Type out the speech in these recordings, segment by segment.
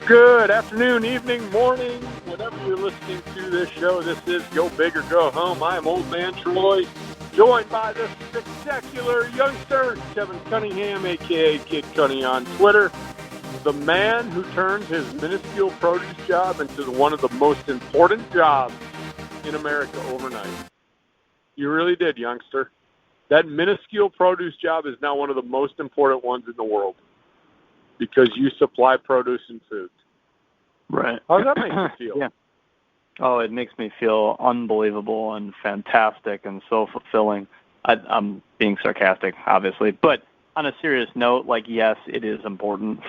Good afternoon, evening, morning, whenever you're listening to this show. This is Go Big or Go Home. I am Old Man Troy, joined by the spectacular youngster, Kevin Cunningham, a.k.a. Kid Cunny on Twitter, the man who turned his minuscule produce job into one of the most important jobs in America overnight. You really did, youngster. That minuscule produce job is now one of the most important ones in the world because you supply produce and food. Right. How does that make you feel? Yeah. Oh, it makes me feel unbelievable and fantastic and so fulfilling. I'm being sarcastic, obviously, but on a serious note, yes, it is important.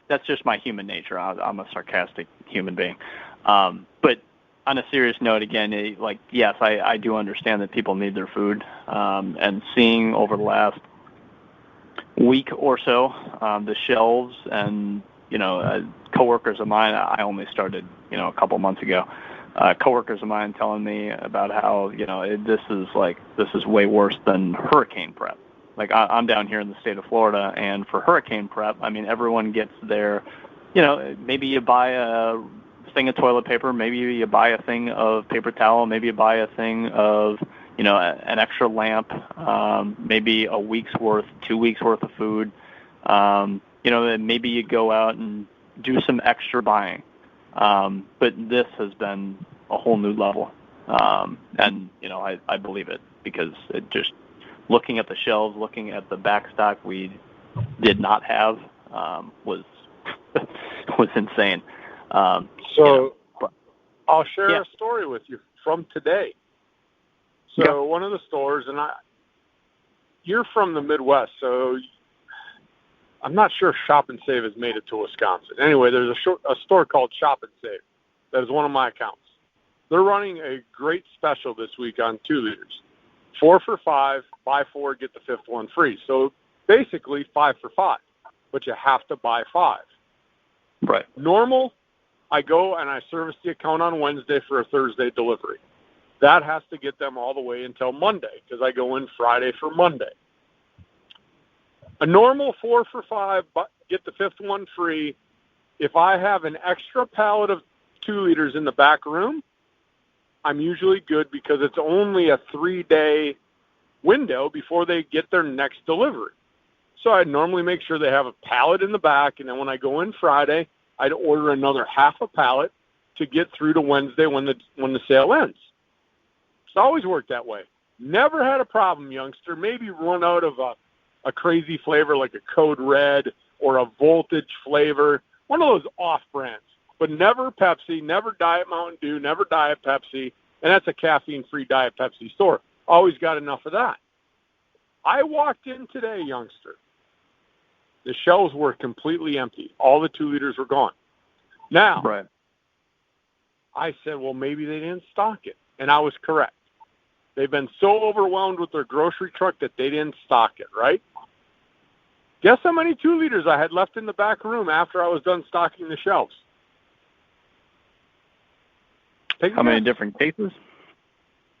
That's just my human nature. I'm a sarcastic human being. But on a serious note, again, yes, I do understand that people need their food. And seeing over the last week or so, the shelves and, coworkers of mine, I only started, a couple months ago, coworkers of mine telling me about how, this is way worse than hurricane prep. I'm down here in the state of Florida, and for hurricane prep, everyone gets their, maybe you buy a thing of toilet paper, maybe you buy a thing of paper towel, maybe you buy a thing of, an extra lamp, maybe a week's worth, 2 weeks worth of food. Maybe you go out and do some extra buying. But this has been a whole new level. And, I believe it because it just, looking at the shelves, looking at the backstock we did not have, was insane. I'll share a story with you from today. So one of the stores, and you're from the Midwest, so I'm not sure if Shop and Save has made it to Wisconsin. Anyway, there's a store called Shop and Save. That is one of my accounts. They're running a great special this week on 2 liters. 4 for $5, buy 4, get the 5th one free. So basically 5 for $5, but you have to buy 5. Right. Normal, I go and I service the account on Wednesday for a Thursday delivery. That has to get them all the way until Monday because I go in Friday for Monday. A normal 4 for $5, get the 5th one free. If I have an extra pallet of 2 liters in the back room, I'm usually good because it's only a 3-day window before they get their next delivery. So I normally make sure they have a pallet in the back, and then when I go in Friday, I'd order another half a pallet to get through to Wednesday when the sale ends. It's always worked that way. Never had a problem, youngster. Maybe run out of a crazy flavor like a Code Red or a Voltage flavor, one of those off-brands. But never Pepsi, never Diet Mountain Dew, never Diet Pepsi, and that's a caffeine-free Diet Pepsi store. Always got enough of that. I walked in today, youngster. The shelves were completely empty. All the 2 liters were gone. Now, right. I said, well, maybe they didn't stock it, and I was correct. They've been so overwhelmed with their grocery truck that they didn't stock it, right? Guess how many 2 liters I had left in the back room after I was done stocking the shelves? How many different cases?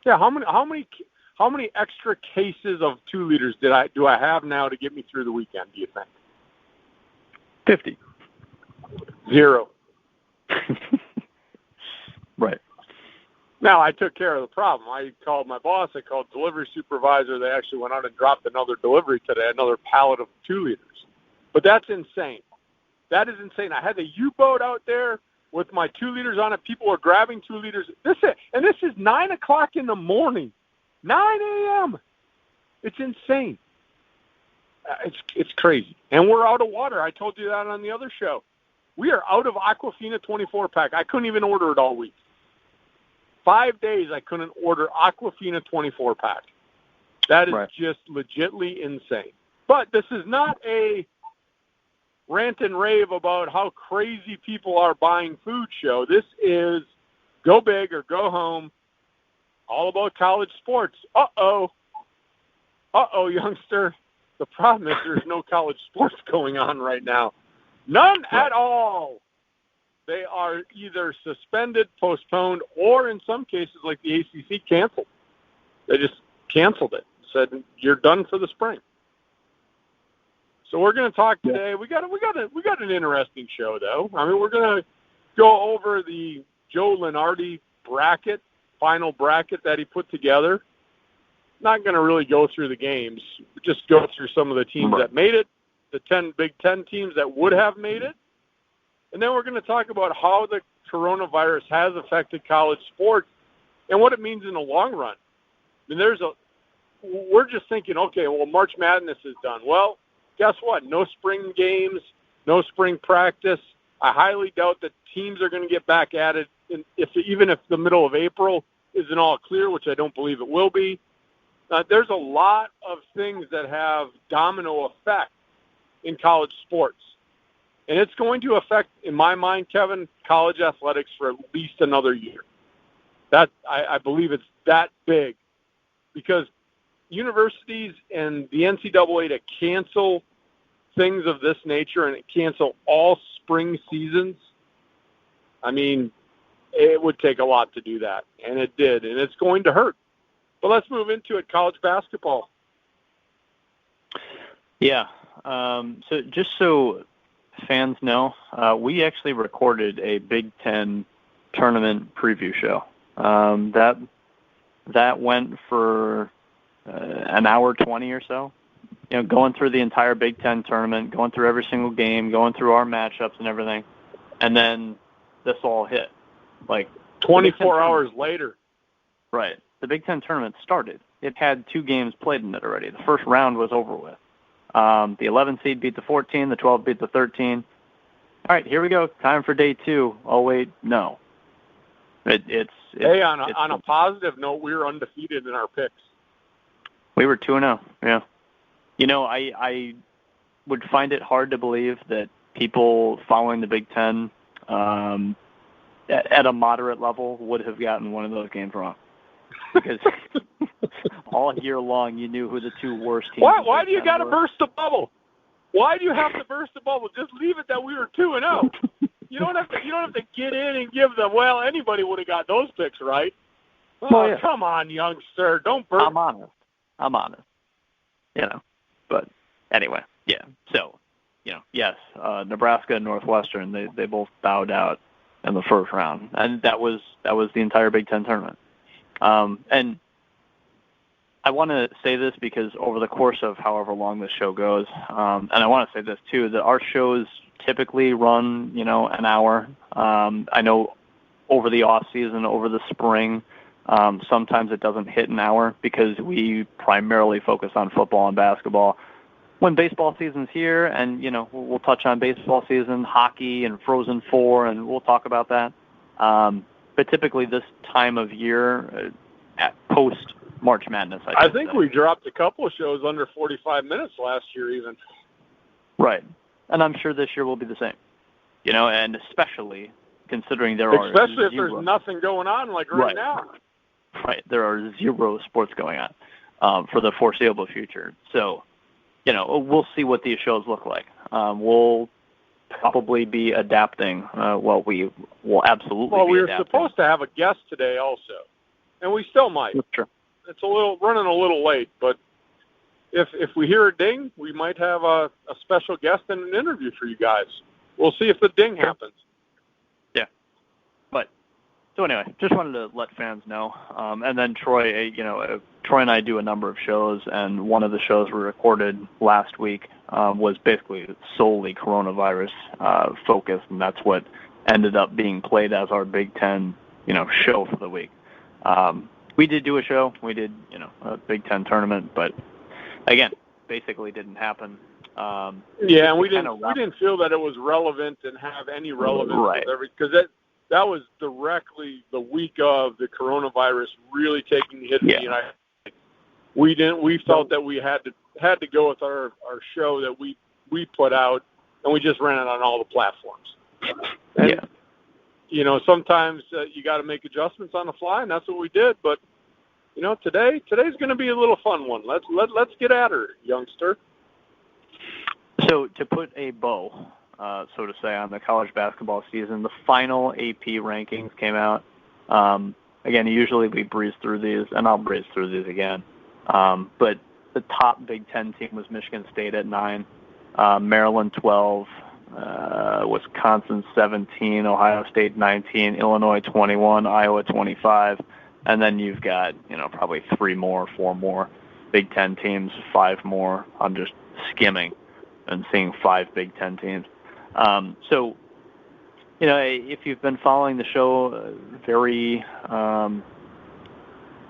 Yeah, how many extra cases of 2 liters do I have now to get me through the weekend, do you think? 50. 0. Right. Now, I took care of the problem. I called my boss. I called delivery supervisor. They actually went out and dropped another delivery today, another pallet of 2 liters. But that's insane. That is insane. I had the U-boat out there with my 2 liters on it. People were grabbing 2 liters. This is 9 o'clock in the morning, 9 a.m. It's insane. It's crazy. And we're out of water. I told you that on the other show. We are out of Aquafina 24-pack. I couldn't even order it all week. 5 days I couldn't order Aquafina 24-pack. That is just legitly insane. But this is not a rant and rave about how crazy people are buying food show. This is go big or go home, all about college sports. Uh-oh, youngster. The problem is there's no college sports going on right now. None at all. They are either suspended, postponed, or in some cases, like the ACC, canceled. They just canceled it, said, you're done for the spring. So we're going to talk today. We got an interesting show, though. I mean, we're going to go over the Joe Lunardi final bracket that he put together. Not going to really go through the games. Just go through some of the teams that made it, the 10 Big Ten teams that would have made it. And then we're going to talk about how the coronavirus has affected college sports and what it means in the long run. I mean, we're just thinking, okay, well, March Madness is done. Well, guess what? No spring games, no spring practice. I highly doubt that teams are going to get back at it, even if the middle of April isn't all clear, which I don't believe it will be. There's a lot of things that have domino effect in college sports. And it's going to affect, in my mind, Kevin, college athletics for at least another year. I believe it's that big because universities and the NCAA to cancel things of this nature and cancel all spring seasons, I mean, it would take a lot to do that, and it did, and it's going to hurt. But let's move into it, college basketball. Yeah. So just so fans know, we actually recorded a Big Ten tournament preview show. That went for an hour 20 or so. You know, going through the entire Big Ten tournament, going through every single game, going through our matchups and everything, and then this all hit. Like 24 hours later. Right. The Big Ten tournament started. It had 2 games played in it already. The first round was over with. The 11 seed beat the 14, the 12 beat the 13. All right, here we go. Time for day 2. Oh wait, no. Hey, on a positive note, we were undefeated in our picks. We were 2-0. Yeah. You know, I would find it hard to believe that people following the Big Ten at a moderate level would have gotten one of those games wrong. Because all year long you knew who the 2 worst teams were. Why do you got to burst the bubble? Why do you have to burst the bubble? Just leave it that we were 2-0. You don't have to get in and give them. Well, anybody would have got those picks right. Oh, yeah. Come on, youngster, don't burst. I'm honest. You know, but anyway, yeah. So, you know, yes, Nebraska and Northwestern they both bowed out in the first round, and that was the entire Big Ten tournament. And I want to say this because over the course of however long this show goes, and I want to say this too, that our shows typically run, you know, an hour. I know over the off season, over the spring, sometimes it doesn't hit an hour because we primarily focus on football and basketball. When baseball season's here, and, you know, we'll touch on baseball season, hockey, and Frozen 4, and we'll talk about that. But typically this time of year, at post-March Madness, I think we dropped a couple of shows under 45 minutes last year even. Right. And I'm sure this year will be the same. You know, and especially considering Especially if there's nothing going on like right now. Right. There are 0 sports going on for the foreseeable future. So, you know, we'll see what these shows look like. We'll probably be adapting. We will absolutely be adapting. Well, we were supposed to have a guest today also, and we still might. That's true. It's running a little late, but if we hear a ding, we might have a special guest and an interview for you guys. We'll see if the ding happens. Yeah. But so anyway, just wanted to let fans know. And then Troy, Troy and I do a number of shows, and one of the shows we recorded last week was basically solely coronavirus focused, and that's what ended up being played as our Big Ten, show for the week. We did do a show. We did, a Big Ten tournament, but again, basically didn't happen. And we didn't feel that it was relevant and have any relevance, right? Because that was directly the week of the coronavirus really taking a hit in the United States. We felt that we had to go with our show that we put out, and we just ran it on all the platforms. And, sometimes you got to make adjustments on the fly, and that's what we did. But today's going to be a little fun one. Let's get at her, youngster. So to put a bow, so to say, on the college basketball season, the final AP rankings came out. Again, usually we breeze through these, and I'll breeze through these again. But the top Big Ten team was Michigan State at 9. Maryland 12, Wisconsin 17, Ohio State 19, Illinois 21, Iowa 25, and then you've got, probably 3 more, 4 more Big Ten teams, 5 more. I'm just skimming and seeing 5 Big Ten teams. So, if you've been following the show very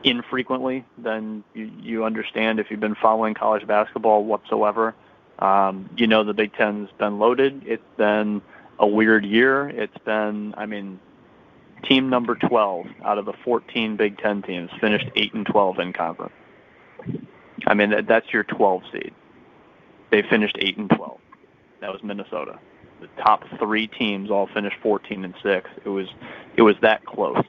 infrequently, then you understand. If you've been following college basketball whatsoever, the Big Ten's been loaded. It's been a weird year. It's been, team number 12 out of the 14 Big Ten teams finished 8-12 in conference. That's your 12 seed. They finished 8-12. That was Minnesota. The top 3 teams all finished 14-6. It was that close.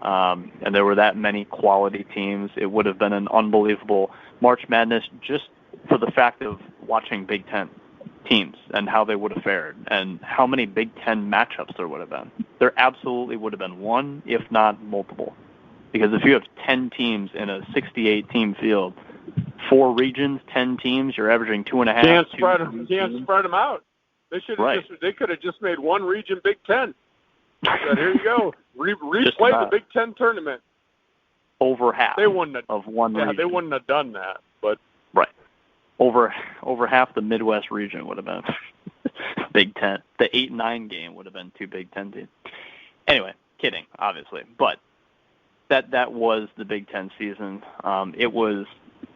And there were that many quality teams. It would have been an unbelievable March Madness just for the fact of watching Big Ten teams and how they would have fared and how many Big Ten matchups there would have been. There absolutely would have been one, if not multiple. Because if you have 10 teams in a 68-team field, 4 regions, 10 teams, you're averaging 2.5. Can't spread them out. They should have They could have just made one region Big Ten. But here you go. Replay the Big Ten tournament. Over half. They wouldn't have, of one region. They wouldn't have done that. But right. Over half the Midwest region would have been Big Ten. The 8-9 game would have been 2 Big Ten teams. Anyway, kidding, obviously. But that was the Big Ten season. It was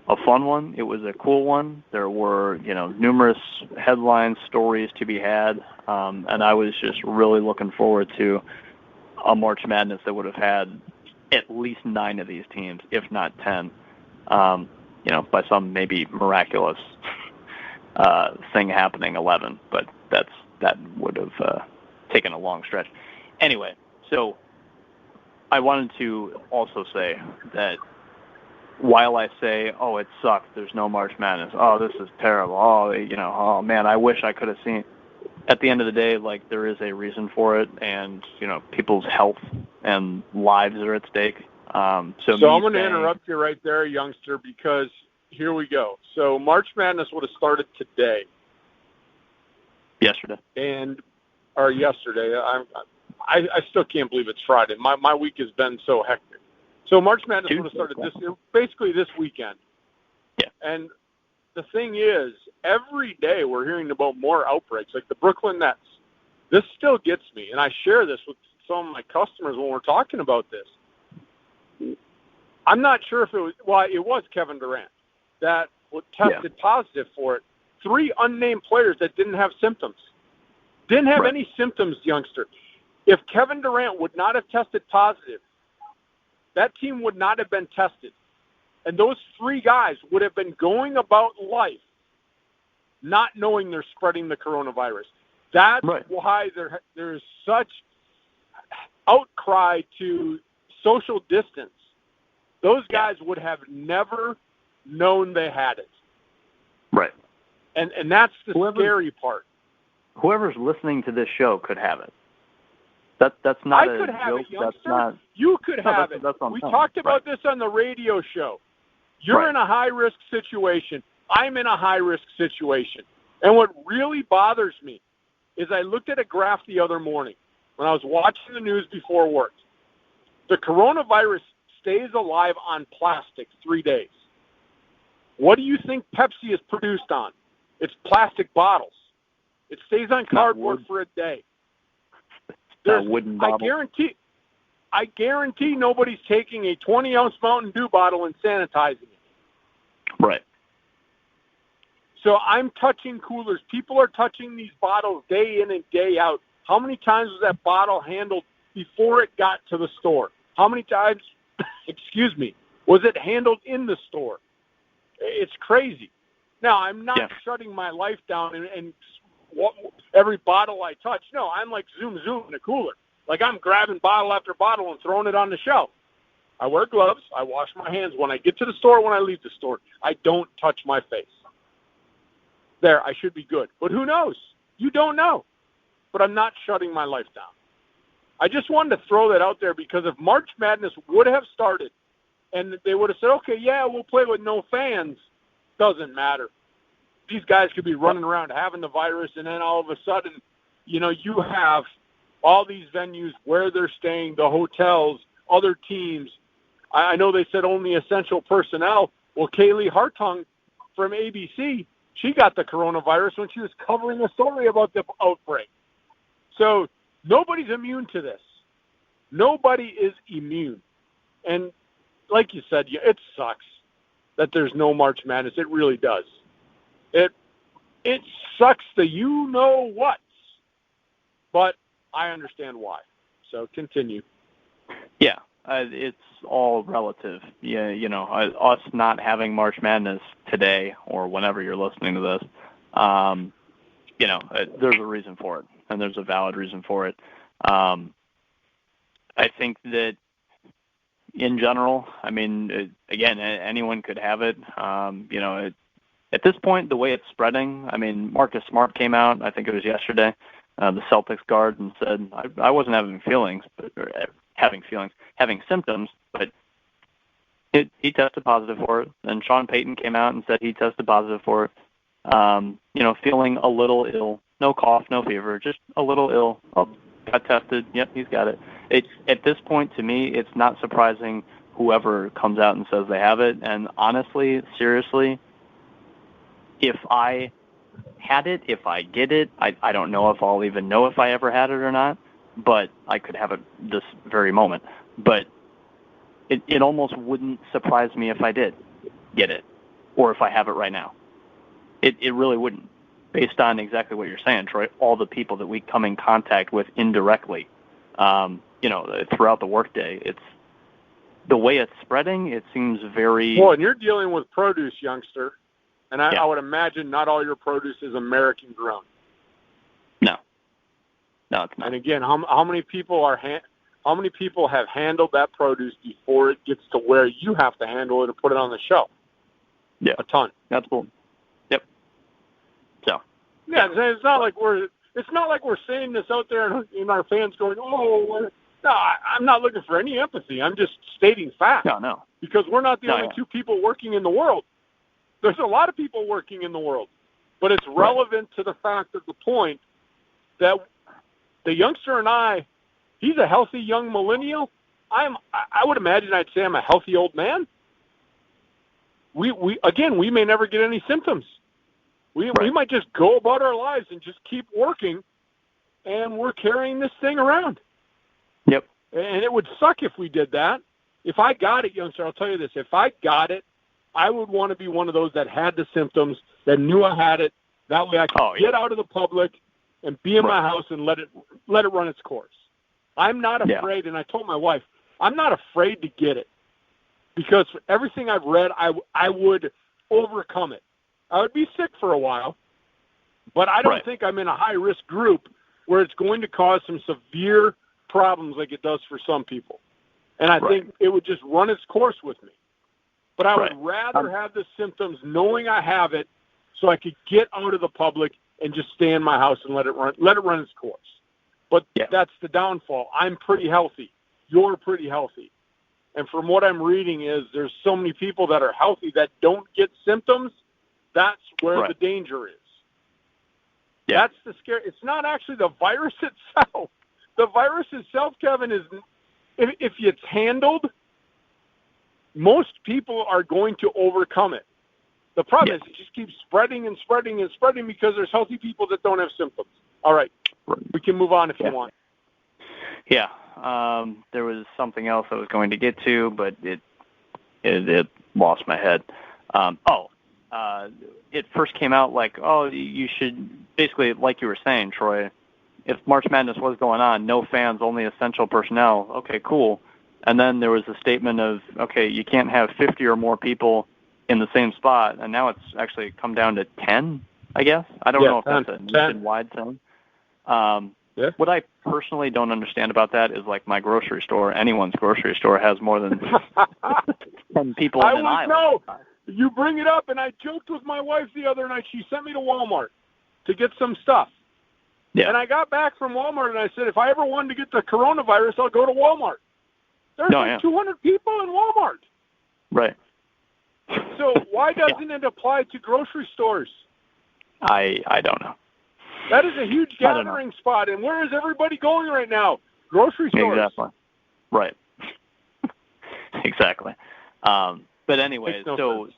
a fun one. It was a cool one. There were, numerous headline stories to be had, and I was just really looking forward to a March Madness that would have had at least 9 of these teams, if not 10. By some maybe miraculous thing happening, 11, but that would have taken a long stretch. Anyway, so I wanted to also say that while I say, oh, it sucks, there's no March Madness, oh, this is terrible, oh man, I wish I could have seen. At the end of the day, there is a reason for it, and, people's health and lives are at stake. So I'm going to interrupt you right there, youngster, because here we go. So March Madness would have started today. Yesterday. Or yesterday. I still can't believe it's Friday. My week has been so hectic. So March Madness would have started basically this weekend. Yeah. And the thing is, every day we're hearing about more outbreaks, like the Brooklyn Nets. This still gets me, and I share this with some of my customers when we're talking about this. I'm not sure if it was Kevin Durant that tested positive for it. 3 unnamed players that didn't have symptoms. Didn't have any symptoms, youngster. If Kevin Durant would not have tested positive, that team would not have been tested. And those 3 guys would have been going about life not knowing they're spreading the coronavirus. That's why there's such outcry to social distance. Those guys would have never known they had it. Right. And that's the scary part. Whoever's listening to this show could have it. That's not a joke. I could have it, youngster. You could have it. We talked about this on the radio show. You're in a high-risk situation. I'm in a high-risk situation. And what really bothers me is I looked at a graph the other morning when I was watching the news before work. The coronavirus stays alive on plastic 3 days. What do you think Pepsi is produced on? It's plastic bottles. It stays on cardboard for a day. Wooden bottle. I guarantee nobody's taking a 20-ounce Mountain Dew bottle and sanitizing it. Right. So I'm touching coolers. People are touching these bottles day in and day out. How many times was that bottle handled before it got to the store? How many times, was it handled in the store? It's crazy. Now, I'm not shutting my life down and every bottle I touch. No, I'm like zoom in a cooler. Like I'm grabbing bottle after bottle and throwing it on the shelf. I wear gloves. I wash my hands when I get to the store, when I leave the store. I don't touch my face. There, I should be good. But who knows? You don't know. But I'm not shutting my life down. I just wanted to throw that out there because if March Madness would have started and they would have said, okay, yeah, we'll play with no fans, doesn't matter. these guys could be running around having the virus, and then all of a sudden, you know, you have all these venues where they're staying, the hotels, other teams. I know they said only essential personnel. Well, Kaylee Hartung from ABC, she got the coronavirus when she was covering a story about the outbreak. So nobody's immune to this. Nobody is immune. And like you said, it sucks that there's no March Madness. It really does. It sucks the you-know-whats. But I understand why. So continue. Yeah, it's all relative. Yeah, you know, us not having March Madness today or whenever you're listening to this, you know, there's a reason for it, and there's a valid reason for it. I think that in general, I mean, again, anyone could have it. You know, at this point, the way it's spreading, I mean, Marcus Smart came out, I think it was yesterday, the Celtics guard, and said, I wasn't having symptoms, but he tested positive for it. And Sean Payton came out and said he tested positive for it. You know, feeling a little ill, no cough, no fever, just a little ill. Oh, got tested. Yep, he's got it. At this point, to me, it's not surprising whoever comes out and says they have it. And honestly, seriously, if I had it, if I get it, I don't know if I'll even know if I ever had it or not, but I could have it this very moment. But it almost wouldn't surprise me if I did get it or if I have it right now. It really wouldn't, based on exactly what you're saying, Troy, all the people that we come in contact with indirectly, you know, throughout the workday. It's the way it's spreading, it seems very... Well, and you're dealing with produce, youngster, and I would imagine not all your produce is American grown. No, it's not. And again, how many people have handled that produce before it gets to where you have to handle it and put it on the shelf? Yeah, a ton. That's cool. Yep. So. Yeah, it's not like we're saying this out there and our fans going, oh, no, I'm not looking for any empathy. I'm just stating facts. No. Because we're not the only two people working in the world. There's a lot of people working in the world. But it's relevant to the fact of the point that the youngster and I, he's a healthy young millennial. I would imagine I'd say I'm a healthy old man. We may never get any symptoms. We might just go about our lives and just keep working, and we're carrying this thing around. Yep. And it would suck if we did that. If I got it, youngster, I'll tell you this. If I got it, I would want to be one of those that had the symptoms, that knew I had it. That way I could get out of the public and be in my house and let it run its course. I'm not afraid, and I told my wife, I'm not afraid to get it. Because for everything I've read, I would overcome it. I would be sick for a while, but I don't think I'm in a high-risk group where it's going to cause some severe problems like it does for some people. And I think it would just run its course with me. But I would rather have the symptoms knowing I have it so I could get out of the public and just stay in my house and let it run its course. But that's the downfall. I'm pretty healthy. You're pretty healthy. And from what I'm reading is there's so many people that are healthy that don't get symptoms. That's where the danger is. Yeah. That's the scare. It's not actually the virus itself. The virus itself, Kevin, is if it's handled, most people are going to overcome it. The problem is it just keeps spreading and spreading and spreading because there's healthy people that don't have symptoms. All right. We can move on if you want. Yeah. There was something else I was going to get to, but it lost my head. It first came out like, you should, basically, like you were saying, Troy, if March Madness was going on, no fans, only essential personnel. Okay, cool. And then there was a statement of, okay, you can't have 50 or more people in the same spot, and now it's actually come down to 10, I guess. I don't know if 10, that's a nationwide thing. What I personally don't understand about that is like my grocery store, anyone's grocery store has more than 10 people in an aisle. No, you bring it up, and I joked with my wife the other night. She sent me to Walmart to get some stuff. Yeah. And I got back from Walmart, and I said, if I ever wanted to get the coronavirus, I'll go to Walmart. There's 200 people in Walmart. Right. So why doesn't it apply to grocery stores? I don't know. That is a huge gathering spot, and where is everybody going right now? Grocery stores. Exactly. Right. Exactly. But anyway, so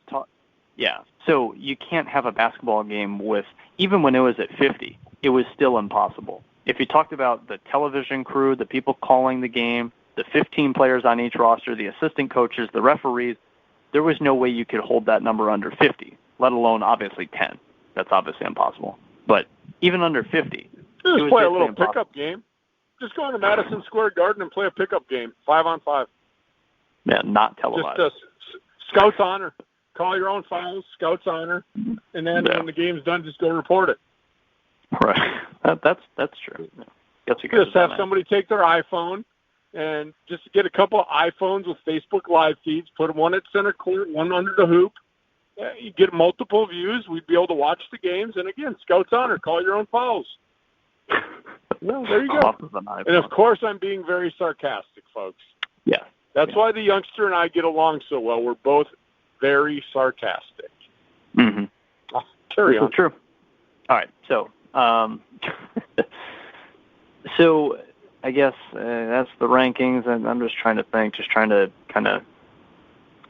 you can't have a basketball game with, even when it was at 50, it was still impossible. If you talked about the television crew, the people calling the game, the 15 players on each roster, the assistant coaches, the referees, there was no way you could hold that number under 50, let alone obviously 10. That's obviously impossible. But even under 50, just play a little pickup game. Just go into Madison Square Garden and play a pickup game, 5-on-5. Yeah, not televised. Just Scouts honor. Call your own fouls, Scouts honor, and then when the game's done, just go report it. Right. That's true. Yeah. Just have somebody take their iPhone and just get a couple of iPhones with Facebook Live feeds, put one at center court, one under the hoop. You get multiple views. We'd be able to watch the games. And again, Scouts honor. Call your own fouls. Well, there you go. And of course, I'm being very sarcastic, folks. Yeah. That's why the youngster and I get along so well. We're both very sarcastic. Mm-hmm. Carry on. True. All right. So, so I guess that's the rankings, and I'm just trying to think, trying to kind of,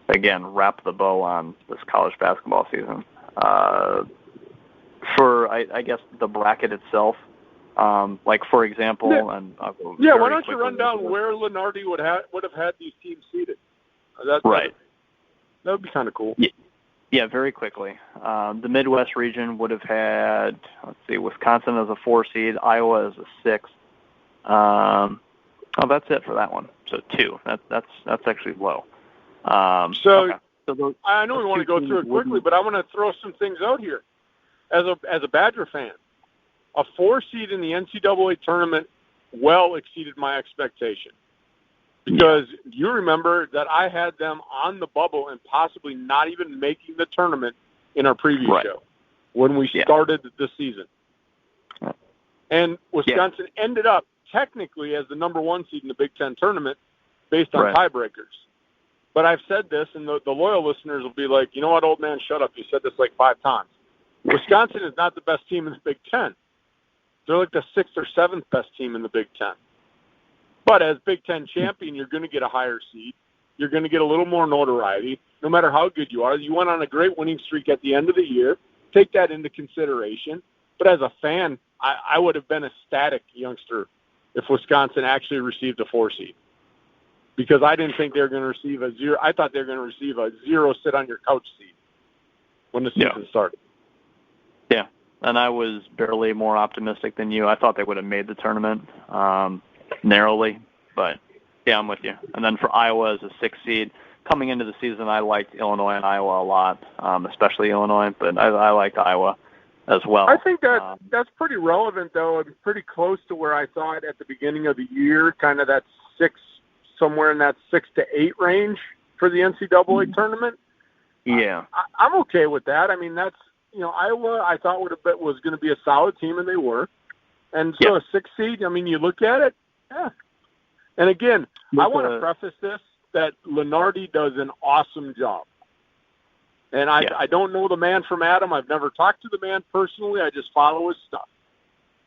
again, wrap the bow on this college basketball season. For, I guess, the bracket itself, like, for example, and I'll go why don't you run down where Lunardi would have had these teams seated? Right. That would be kind of cool. Yeah, very quickly. The Midwest region would have had, Wisconsin as a 4 seed, Iowa as a 6. That's it for that one. So 2. That's actually low. I know we want to go through it quickly, but I want to throw some things out here. As a Badger fan, a 4 seed in the NCAA tournament well exceeded my expectation. Because you remember that I had them on the bubble and possibly not even making the tournament in our preview show when we started the season. And Wisconsin ended up technically as the number 1 seed in the Big Ten tournament based on tiebreakers. But I've said this, and the loyal listeners will be like, you know what, old man, shut up. You said this like 5 times. Wisconsin is not the best team in the Big Ten. They're like the 6th or 7th best team in the Big Ten. But as Big Ten champion, you're going to get a higher seed. You're going to get a little more notoriety, no matter how good you are. You went on a great winning streak at the end of the year. Take that into consideration. But as a fan, I would have been ecstatic, youngster, if Wisconsin actually received a 4 seed. Because I didn't think they were going to receive a 0. I thought they were going to receive a 0 sit-on-your-couch seed when the season started. Yeah, and I was barely more optimistic than you. I thought they would have made the tournament narrowly, but I'm with you. And then for Iowa as a 6 seed, coming into the season, I liked Illinois and Iowa a lot, especially Illinois, but I liked Iowa as well. I think that's pretty relevant, though, and pretty close to where I thought at the beginning of the year, kind of that 6, somewhere in that 6 to 8 range for the NCAA tournament. Yeah. I'm okay with that. I mean, that's, Iowa I thought was going to be a solid team, and they were. And so a 6 seed, I mean, you look at it, And again, I want to preface this that Lunardi does an awesome job. And I don't know the man from Adam. I've never talked to the man personally. I just follow his stuff.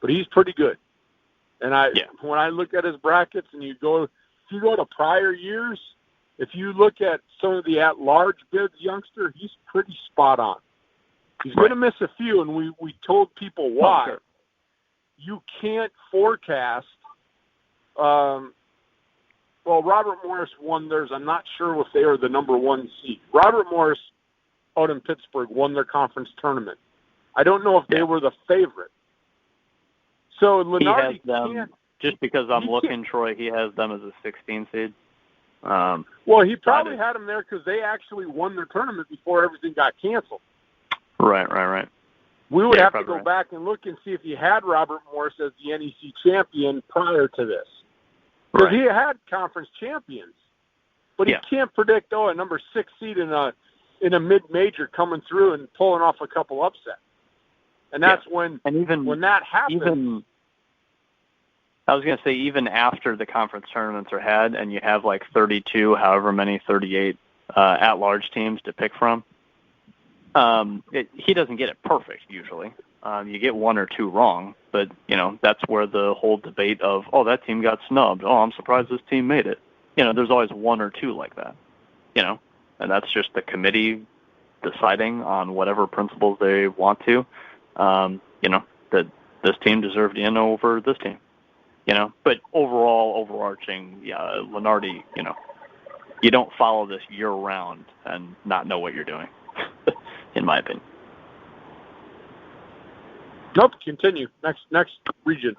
But he's pretty good. And when I look at his brackets and if you go to prior years, if you look at some of the at-large bids, youngster, he's pretty spot on. He's going to miss a few, and we told people why. Okay. You can't forecast. Robert Morris won theirs. I'm not sure if they are the number 1 seed. Robert Morris out in Pittsburgh won their conference tournament. I don't know if they were the favorite. So Lunardi can't. Just because I'm looking, Troy, he has them as a 16 seed. He probably had them there because they actually won their tournament before everything got canceled. Right. We would have to go back and look and see if he had Robert Morris as the NEC champion prior to this. Because he had conference champions. But he can't predict, a number 6 seed in a mid-major coming through and pulling off a couple upsets. And that's when that happens. I was going to say, even after the conference tournaments are had and you have like 32, however many, 38 at-large teams to pick from, he doesn't get it perfect usually. You get one or two wrong, but, that's where the whole debate of, that team got snubbed. I'm surprised this team made it. There's always one or two like that, and that's just the committee deciding on whatever principles they want to, that this team deserved in over this team, But overall, overarching, Lunardi, you don't follow this year-round and not know what you're doing, in my opinion. Nope, continue. Next region.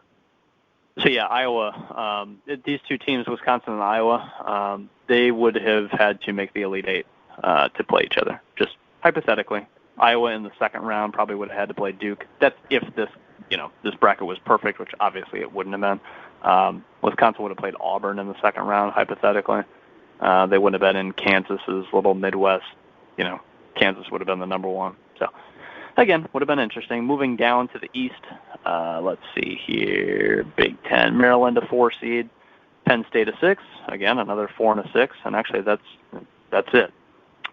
So, Iowa, these two teams, Wisconsin and Iowa, they would have had to make the Elite Eight to play each other, just hypothetically. Iowa in the second round probably would have had to play Duke. That's if this bracket was perfect, which obviously it wouldn't have been. Wisconsin would have played Auburn in the second round, hypothetically. They wouldn't have been in Kansas's little Midwest. Kansas would have been the number one. So, again, would have been interesting. Moving down to the East, let's see here. Big Ten, Maryland a 4 seed, Penn State a 6. Again, another 4 and a 6, and actually that's it.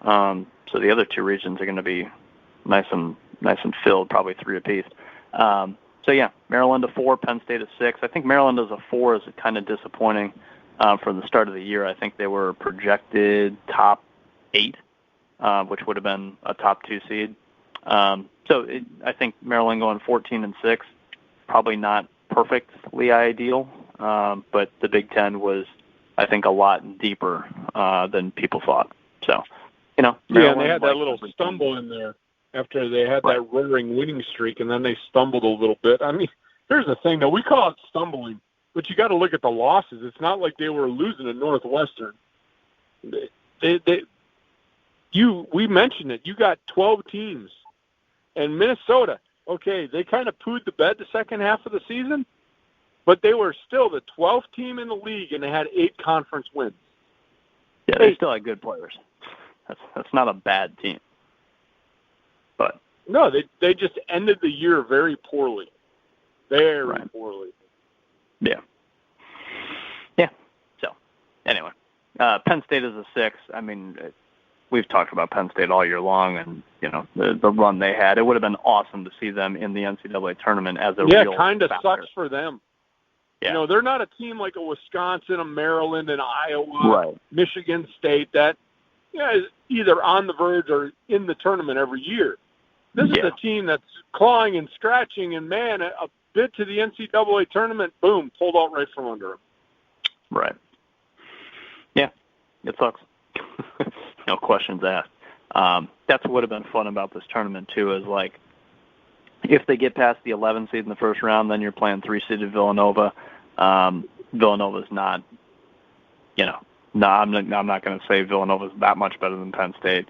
So the other two regions are going to be nice and filled, probably 3 apiece. Maryland a 4, Penn State a 6. I think Maryland as a 4 is kind of disappointing from the start of the year. I think they were projected top 8, which would have been a top 2 seed. I think Maryland going 14 and 6, probably not perfectly ideal, but the Big Ten was, I think, a lot deeper than people thought. So, and they had that little stumble in there after they had that roaring winning streak, and then they stumbled a little bit. I mean, here's the thing, though. We call it stumbling, but you got to look at the losses. It's not like they were losing to Northwestern. We mentioned it. You got 12 teams. And Minnesota, okay, they kind of pooed the bed the second half of the season, but they were still the 12th team in the league, and they had 8 conference wins. Yeah, they still had good players. That's not a bad team. But no, they just ended the year very poorly. Very poorly. Yeah. Yeah. So, anyway, Penn State is a 6. I mean, we've talked about Penn State all year long, and the run they had. It would have been awesome to see them in the NCAA tournament as a real. Yeah, kind of sucks for them. Yeah. They're not a team like a Wisconsin, a Maryland, and Iowa, Michigan State that is either on the verge or in the tournament every year. This is a team that's clawing and scratching, and man, a bid to the NCAA tournament, boom, pulled out right from under them. Right. Yeah, it sucks. No questions asked. That's what would have been fun about this tournament, too, is like if they get past the 11 seed in the first round, then you're playing 3-seeded Villanova. Villanova's not, I'm not going to say Villanova's that much better than Penn State.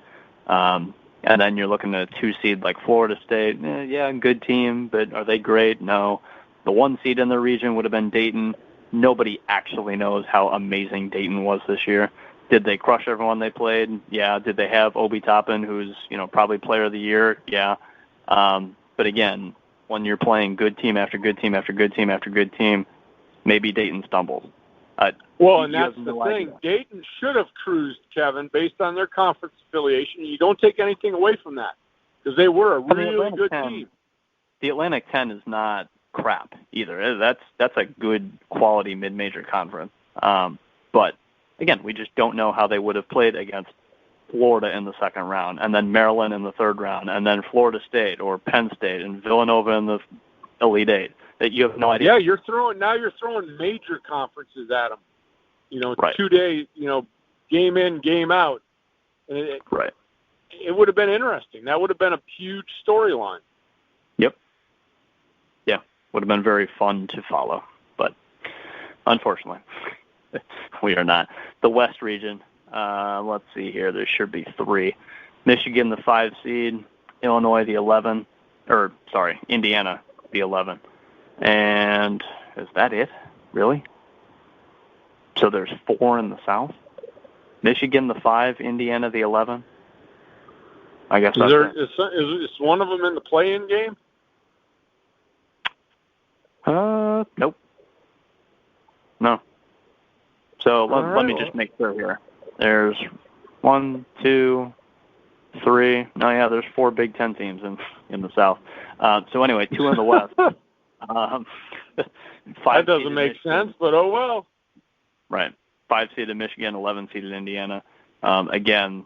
And then you're looking at a 2-seed like Florida State. Good team, but are they great? No. The 1 seed in the region would have been Dayton. Nobody actually knows how amazing Dayton was this year. Did they crush everyone they played? Yeah. Did they have Obi Toppin, who's, probably player of the year? Yeah. But again, when you're playing good team after good team after good team after good team, maybe Dayton stumbles. And that's the thing. Dayton should have cruised, Kevin, based on their conference affiliation. You don't take anything away from that because they were a really good team. The Atlantic 10 is not crap either. That's a good quality mid-major conference. But again, we just don't know how they would have played against Florida in the second round, and then Maryland in the third round, and then Florida State or Penn State and Villanova in the Elite Eight. That you have no idea. Yeah, you're throwing major conferences at them. 2 day, game in, game out. And it would have been interesting. That would have been a huge storyline. Yep. Yeah, would have been very fun to follow, but unfortunately, we are not. The West region. Let's see here. There should be 3. Michigan, the 5 seed. Illinois, the 11. Indiana, the 11. And is that it? Really? So there's 4 in the South? Michigan, the 5. Indiana, the 11. I guess that's is one of them in the play-in game? Nope. No. So let me just make sure here. There's 1, 2, 3. No, yeah, there's 4 Big Ten teams in the South. So anyway, 2 in the West. 5 that doesn't make sense, but oh well. Right. 5 seeded Michigan, 11 seeded Indiana. Again,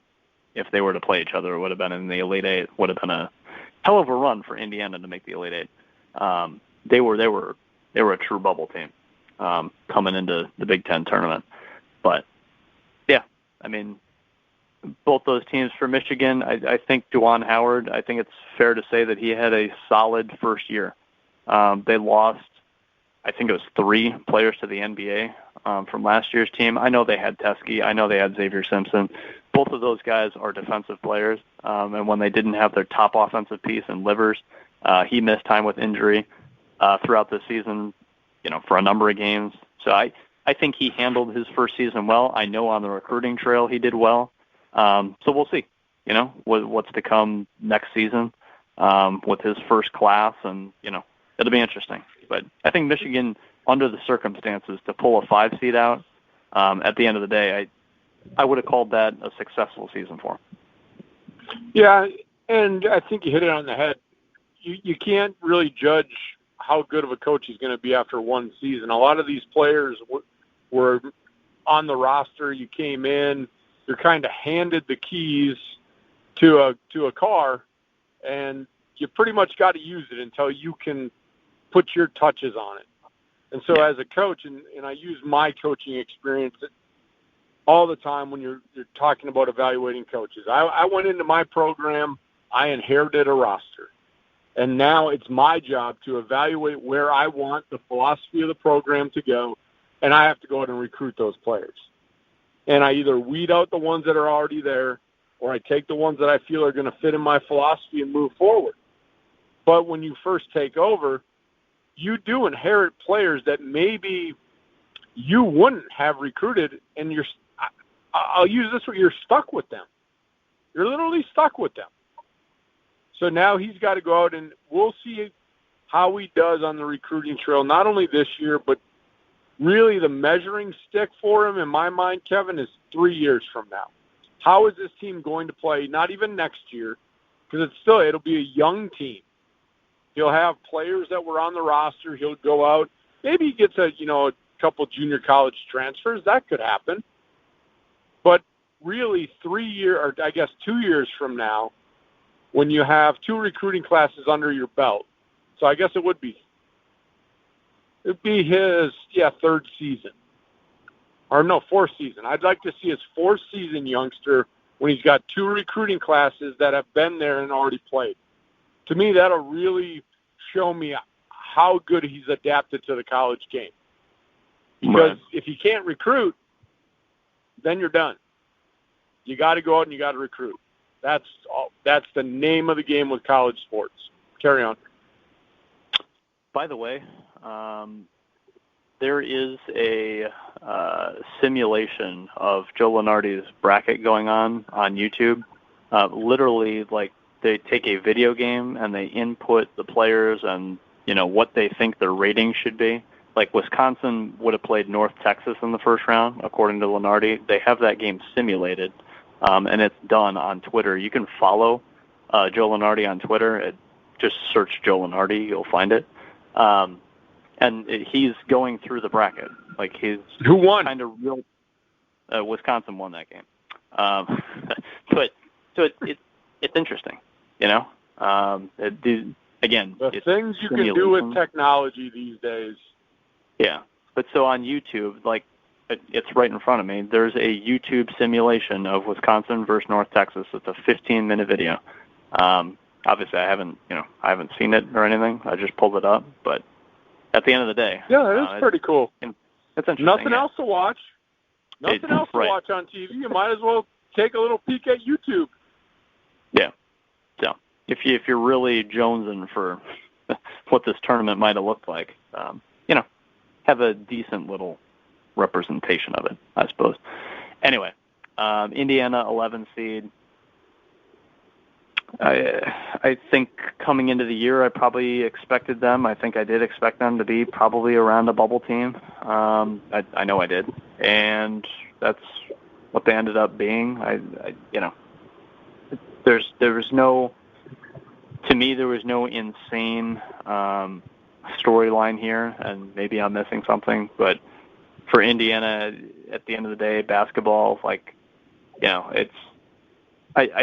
if they were to play each other, it would have been in the Elite Eight. Would have been a hell of a run for Indiana to make the Elite Eight. They were a true bubble team coming into the Big Ten tournament. But yeah, I mean, both those teams for Michigan, I think Juwan Howard, I think it's fair to say that he had a solid first year. They lost, I think it was 3 players to the NBA from last year's team. I know they had Teskey. I know they had Xavier Simpson. Both of those guys are defensive players. And when they didn't have their top offensive piece in Livers, he missed time with injury throughout the season, for a number of games. So I think he handled his first season well. I know on the recruiting trail he did well. So we'll see, what's to come next season with his first class, and, it'll be interesting. But I think Michigan, under the circumstances, to pull a 5 seed out, at the end of the day, I would have called that a successful season for him. Yeah, and I think you hit it on the head. You can't really judge how good of a coach he's going to be after one season. A lot of these players were on the roster. You came in, you're kind of handed the keys to a car, and you pretty much got to use it until you can put your touches on it. And so as a coach, and I use my coaching experience all the time when you're talking about evaluating coaches. I went into my program, I inherited a roster. And now it's my job to evaluate where I want the philosophy of the program to go, and I have to go out and recruit those players. And I either weed out the ones that are already there, or I take the ones that I feel are going to fit in my philosophy and move forward. But when you first take over, you do inherit players that maybe you wouldn't have recruited, and I'll use this word, you're stuck with them. You're literally stuck with them. So now he's got to go out, and we'll see how he does on the recruiting trail, not only this year, but really the measuring stick for him, in my mind, Kevin, is 3 years from now. How is this team going to play, not even next year, because it'll be a young team. He'll have players that were on the roster. He'll go out. Maybe he gets a couple junior college transfers. That could happen. But really 2 years from now, when you have 2 recruiting classes under your belt. So I guess it'd be his, 3rd season. Or no, 4th season. I'd like to see his 4th season youngster when he's got 2 recruiting classes that have been there and already played. To me, that'll really show me how good he's adapted to the college game. Because if you can't recruit, then you're done. You got to go out and you got to recruit. That's the name of the game with college sports. Carry on. By the way, there is a simulation of Joe Lunardi's bracket going on YouTube. Literally, like, they take a video game and they input the players and, what they think their rating should be. Like, Wisconsin would have played North Texas in the first round, according to Lunardi. They have that game simulated. And it's done on Twitter. You can follow Joe Lunardi on Twitter. Just search Joe Lunardi. You'll find it. And he's going through the bracket. Like, he's who won? Kind of real. Wisconsin won that game. But so it's interesting. Again, the things you can do with technology these days. Yeah, but so on YouTube, like, it's right in front of me. There's a YouTube simulation of Wisconsin versus North Texas. It's a 15-minute video. Obviously, I haven't seen it or anything. I just pulled it up. But at the end of the day, yeah, it's pretty cool. It's interesting. Nothing else to watch. Nothing else to watch on TV. You might as well take a little peek at YouTube. Yeah. So if you're really jonesing for what this tournament might have looked like, have a decent little representation of it, I suppose. Anyway, Indiana 11 seed. I think coming into the year, I probably expected them. I think I did expect them to be probably around a bubble team. I know I did, and that's what they ended up being. there was no insane storyline here, and maybe I'm missing something, but for Indiana, at the end of the day, basketball, I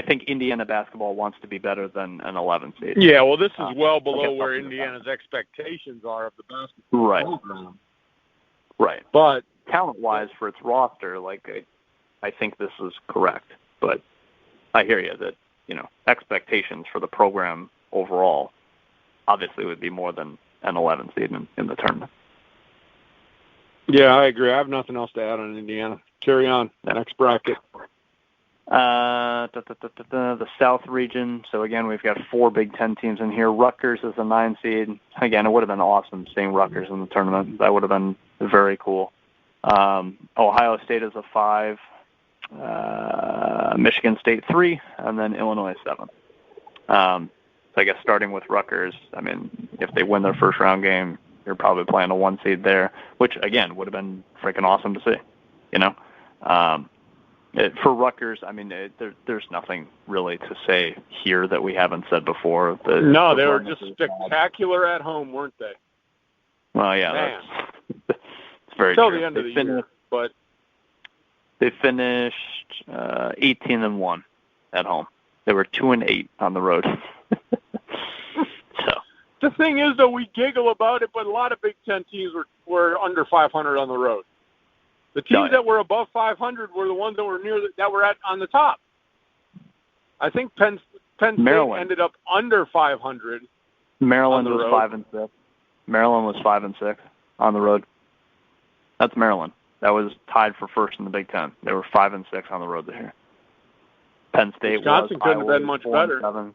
think Indiana basketball wants to be better than an 11 seed. Yeah, well, this is well below where Indiana's expectations are of the basketball program. Right. But talent-wise, for its roster, I think this is correct. But I hear you that, expectations for the program overall obviously would be more than an 11 seed in the tournament. Yeah, I agree. I have nothing else to add on Indiana. Carry on. Next bracket. The South region. So, again, we've got 4 Big Ten teams in here. Rutgers is a 9 seed. Again, it would have been awesome seeing Rutgers in the tournament. That would have been very cool. Ohio State is a 5. Michigan State 3, and then Illinois 7. So I guess starting with Rutgers, if they win their first round game, you're probably playing a 1 seed there, which, again, would have been freaking awesome to see, for Rutgers, there's nothing really to say here that we haven't said before. They were just spectacular at home, weren't they? Well, yeah, that's very true. Until the end of the year, but they finished 18-1 at home. They were 2-8 on the road. So the thing is, though, we giggle about it, but a lot of Big Ten teams were under 500 on the road. The teams that were above 500 were the ones that were on the top. I think Penn State ended up under 500. Maryland was 5-6. Maryland was 5-6 on the road. That's Maryland. That was tied for first in the Big Ten. They were 5-6 on the road this year. Penn State Wisconsin couldn't have been much better. 4-7.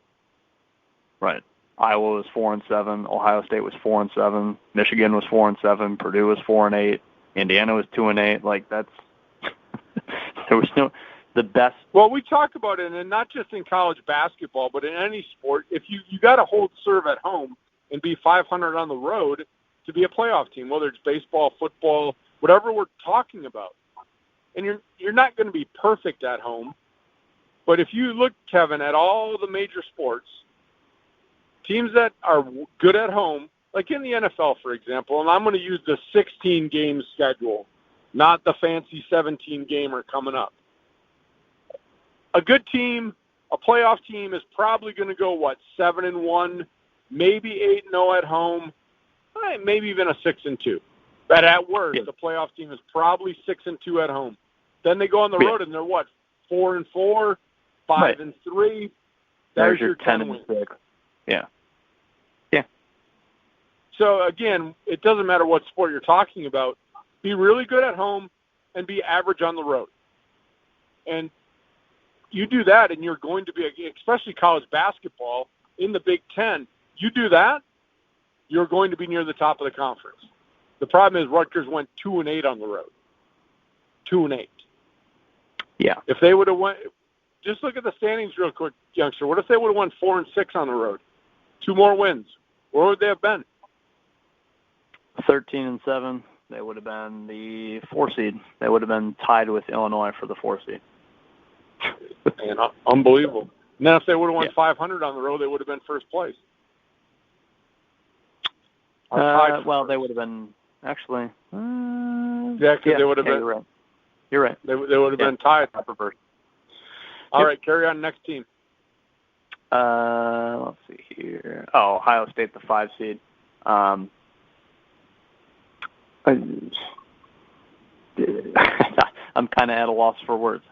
Right. Iowa was 4-7. Ohio State was 4-7. Michigan was 4-7. Purdue was 4-8. Indiana was 2-8. That's there was the best. Well, we talk about it, and not just in college basketball, but in any sport. If you got to hold serve at home and be 500 on the road to be a playoff team, whether it's baseball, football, whatever we're talking about, and you're not going to be perfect at home. But if you look, Kevin, at all the major sports, teams that are good at home, like in the NFL, for example, and I'm going to use the 16-game schedule, not the fancy 17-gamer coming up. A good team, a playoff team, is probably going to go, 7-1, maybe 8-0 at home, maybe even a 6-2. But at worst, the playoff team is probably 6-2 at home. Then they go on the road and they're 4-4, 5-3. There's your 10-6. Yeah. So, again, it doesn't matter what sport you're talking about. Be really good at home and be average on the road. And you do that, and you're going to be, especially college basketball, in the Big Ten, you do that, you're going to be near the top of the conference. The problem is Rutgers went 2-8 on the road. 2-8. Yeah. If they would have went, just look at the standings real quick, youngster. What if they would have won 4-6 on the road? 2 more wins. Where would they have been? 13-7, they would have been the 4 seed. They would have been tied with Illinois for the 4 seed. Man, unbelievable. And then if they would have won 500 on the road, they would have been first place. Well, they would have been actually. Because they would have been. You're right. They would have been tied. All right, carry on. Next team. Let's see here. Ohio State, the 5 seed. I'm kind of at a loss for words.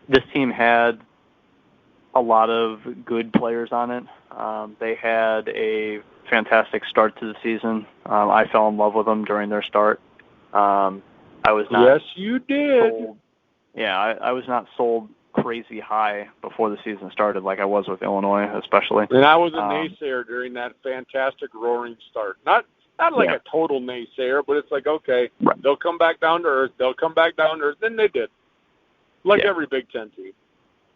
This team had a lot of good players on it. They had a fantastic start to the season. I fell in love with them during their start. I was not. Yes, you did. Sold, I was not sold crazy high before the season started, like I was with Illinois, especially. And I was a naysayer during that fantastic roaring start. Not like a total naysayer, but it's like, okay, they'll come back down to earth. Then they did. Like every Big Ten team.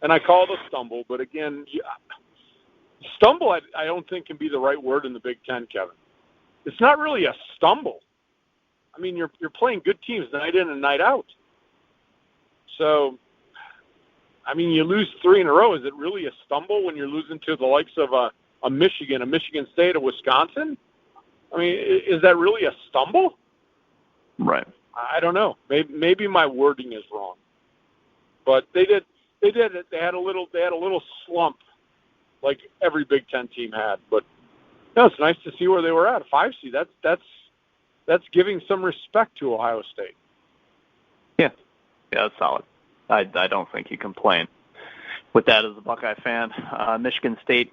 And I call it a stumble, but again, stumble I don't think can be the right word in the Big Ten, Kevin. It's not really a stumble. I mean, you're playing good teams night in and night out. So I mean, you lose 3 in a row. Is it really a stumble when you're losing to the likes of a Michigan, a Michigan State, a Wisconsin? I mean, is that really a stumble? Right. I don't know. Maybe my wording is wrong, but they did. They had a little slump, like every Big Ten team had. But no, it's nice to see where they were at. A 5 seed. That's giving some respect to Ohio State. Yeah, that's solid. I don't think you complain with that as a Buckeye fan. Michigan State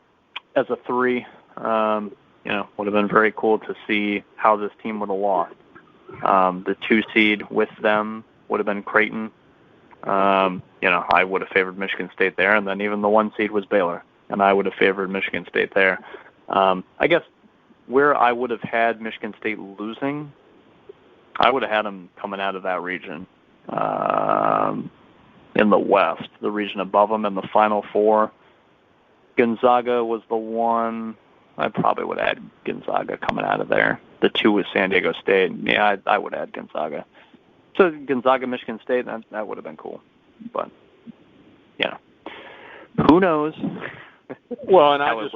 as a 3, would have been very cool to see how this team would have lost. The 2 seed with them would have been Creighton. I would have favored Michigan State there, and then even the 1 seed was Baylor, and I would have favored Michigan State there. I guess where I would have had Michigan State losing, I would have had them coming out of that region. In the West, the region above them in the Final Four. Gonzaga was the one. I probably would have had Gonzaga coming out of there. The 2 was San Diego State. Yeah, I would have had Gonzaga. So Gonzaga, Michigan State, that would have been cool. But, who knows? Well, and I just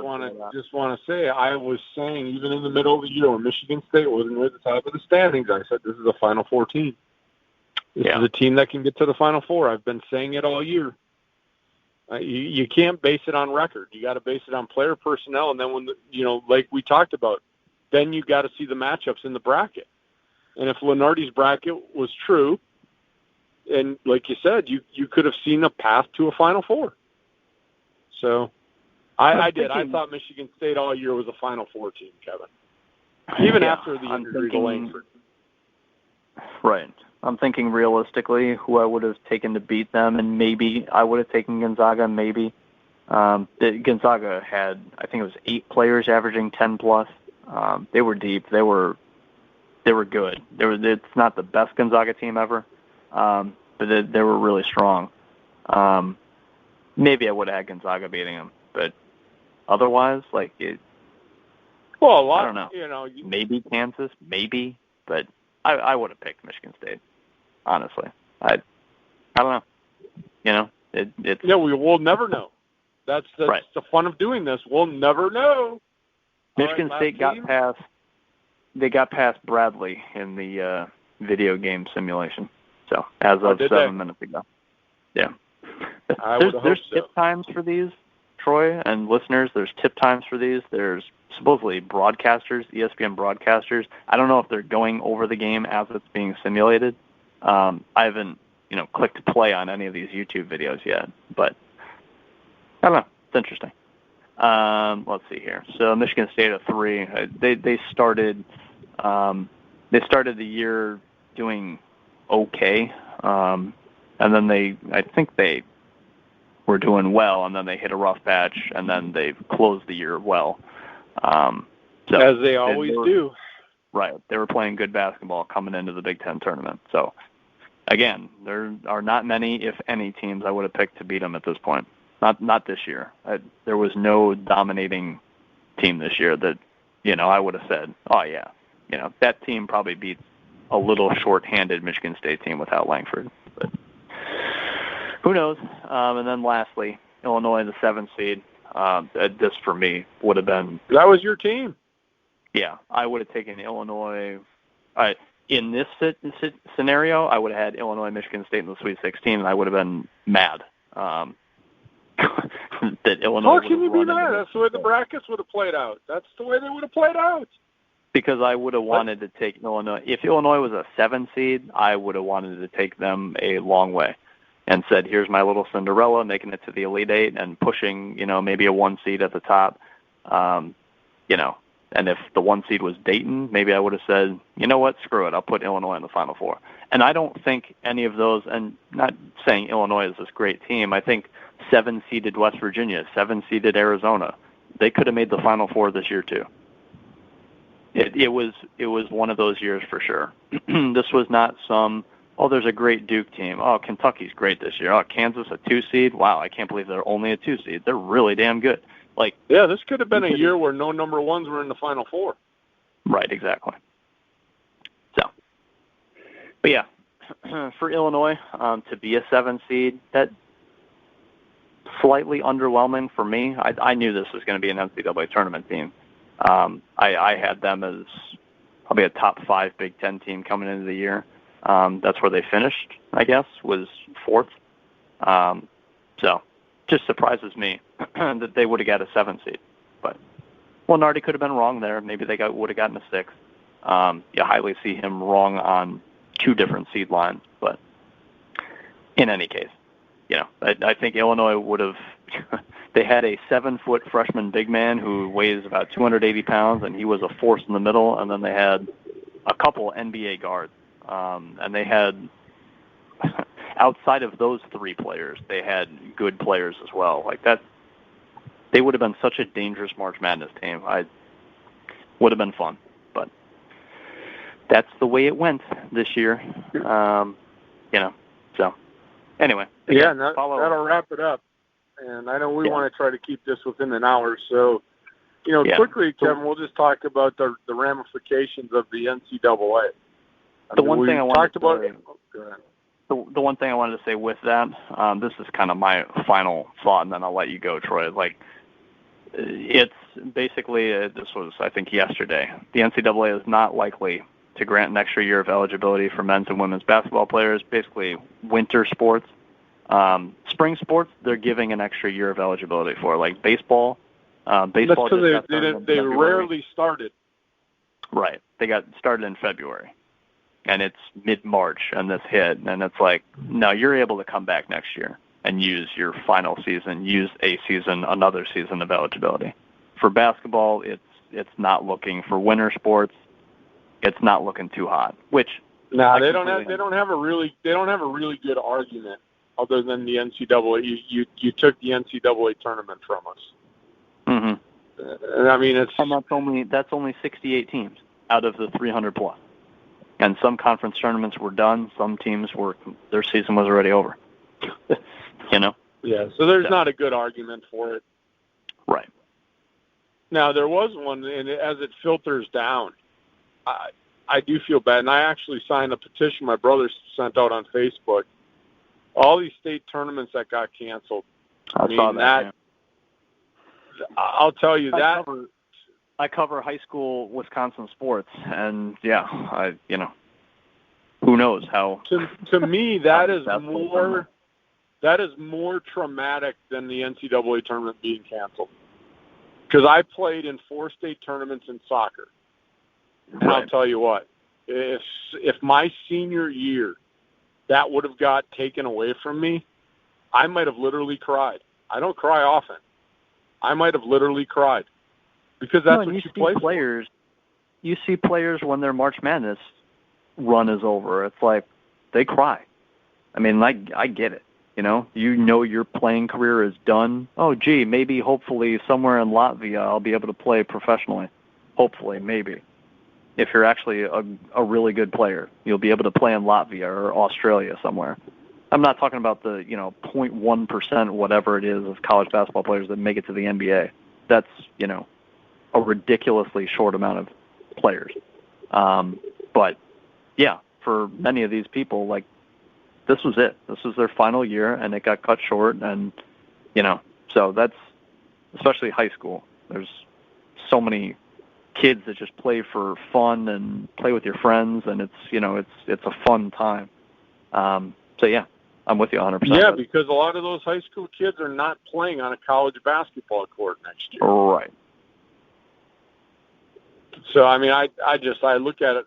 want to say, I was saying even in the middle of the year when Michigan State wasn't at the top of the standings, I said this is a Final Four team. This is a team that can get to the Final Four. I've been saying it all year. You can't base it on record. You got to base it on player personnel, and then when like we talked about, then you got to see the matchups in the bracket. And if Lunardi's bracket was true, and like you said, you could have seen a path to a Final Four. So I did. I thought Michigan State all year was a Final Four team, Kevin. Even after the injury to Langford. Right. I'm thinking realistically who I would have taken to beat them, and maybe I would have taken Gonzaga, maybe. Gonzaga had, I think it was 8 players averaging 10+. They were deep. They were good. It's not the best Gonzaga team ever, but they were really strong. Maybe I would have had Gonzaga beating them, but otherwise, I don't know. Maybe Kansas, maybe, but I would have picked Michigan State. Honestly, I don't know. We will never know. That's right. The fun of doing this. We'll never know. Michigan State got past. They got past Bradley in the video game simulation. So as of 7 minutes ago. Yeah. There's tip times for these, Troy and listeners. There's tip times for these. There's supposedly broadcasters, ESPN broadcasters. I don't know if they're going over the game as it's being simulated. I haven't, clicked play on any of these YouTube videos yet, but I don't know. It's interesting. Let's see here. So Michigan State at 3. They started the year doing okay, and then I think they were doing well, and then they hit a rough patch, and then they've closed the year well. As they always do. Right. They were playing good basketball coming into the Big Ten tournament. So, again, there are not many, if any, teams I would have picked to beat them at this point. Not this year. There was no dominating team this year that, I would have said, oh, yeah. That team probably beats a little short-handed Michigan State team without Langford. But who knows? And then lastly, Illinois, the 7th seed. This, for me, would have been... That was your team. Yeah, I would have taken Illinois. In this scenario, I would have had Illinois, Michigan State in the Sweet 16, and I would have been mad that Illinois. How can you be mad? That's the way the brackets would have played out. That's the way they would have played out. Because I would have wanted to take Illinois. If Illinois was a 7 seed, I would have wanted to take them a long way and said, here's my little Cinderella, making it to the Elite 8 and pushing, maybe a 1 seed at the top. And if the 1 seed was Dayton, maybe I would have said, you know what, screw it, I'll put Illinois in the Final Four. And I don't think any of those, and not saying Illinois is this great team, I think 7-seeded West Virginia, 7-seeded Arizona, they could have made the Final Four this year too. It was one of those years for sure. This was not there's a great Duke team. Oh, Kentucky's great this year. Oh, Kansas, a 2 seed. Wow, I can't believe they're only a 2 seed. They're really damn good. This could have been a year where no number 1s were in the Final Four. Right, exactly. So, but yeah, for Illinois to be a 7 seed, that slightly underwhelming for me. I knew this was going to be an NCAA tournament team. I had them as probably a top 5 Big Ten team coming into the year. That's where they finished, I guess, was 4th. So just surprises me that they would have got a 7 seed. But Lunardi could have been wrong there. Maybe they would have gotten a 6. You highly see him wrong on 2 different seed lines. But in any case, I think Illinois would have – they had a 7-foot freshman big man who weighs about 280 pounds, and he was a force in the middle. And then they had a couple NBA guards. And they had – outside of those 3 players, they had good players as well. Like that, they would have been such a dangerous March Madness team. Would have been fun. But that's the way it went this year. So anyway. Yeah, that'll wrap it up. And I know we want to try to keep this within an hour. So, quickly, Kevin, we'll just talk about the ramifications of the NCAA. The one thing I wanted to say with that, this is kind of my final thought, and then I'll let you go, Troy. Like, it's basically, this was, I think, yesterday. The NCAA is not likely to grant an extra year of eligibility for men's and women's basketball players, basically winter sports. Spring sports, they're giving an extra year of eligibility for, like baseball. Baseball. That's because they rarely started. Right. They got started in February. And it's mid-March, and this hit, and it's like, no, you're able to come back next year and use your final season, use another season of eligibility. For basketball, it's not looking for winter sports. It's not looking too hot. Which they don't have a really good argument other than the NCAA. You took the NCAA tournament from us. Mm-hmm. And I mean that's only 68 teams out of the 300 plus. And some conference tournaments were done. Some teams their season was already over. Yeah, so there's not a good argument for it. Right. Now, there was one, and as it filters down, I do feel bad. And I actually signed a petition my brother sent out on Facebook. All these state tournaments that got canceled. I saw that. I'll tell you that. I cover high school Wisconsin sports, and who knows how. To me, that is more traumatic than the NCAA tournament being canceled. Because I played in 4 state tournaments in soccer, and right. I'll tell you what, if my senior year that would have got taken away from me, I might have literally cried. I don't cry often. I might have literally cried. Because that's what you play for. You see players when their March Madness run is over. It's like they cry. I mean, I get it. Your playing career is done. Oh, gee, maybe, hopefully, somewhere in Latvia I'll be able to play professionally. Hopefully, maybe. If you're actually a really good player, you'll be able to play in Latvia or Australia somewhere. I'm not talking about the 0.1%, whatever it is, of college basketball players that make it to the NBA. That's a ridiculously short amount of players. But yeah, for many of these people, like, this was it. This was their final year, and it got cut short. And, so that's, especially high school. There's so many kids that just play for fun and play with your friends, and it's a fun time. So yeah, I'm with you 100%. Yeah, because a lot of those high school kids are not playing on a college basketball court next year. Right. So, I mean, I look at it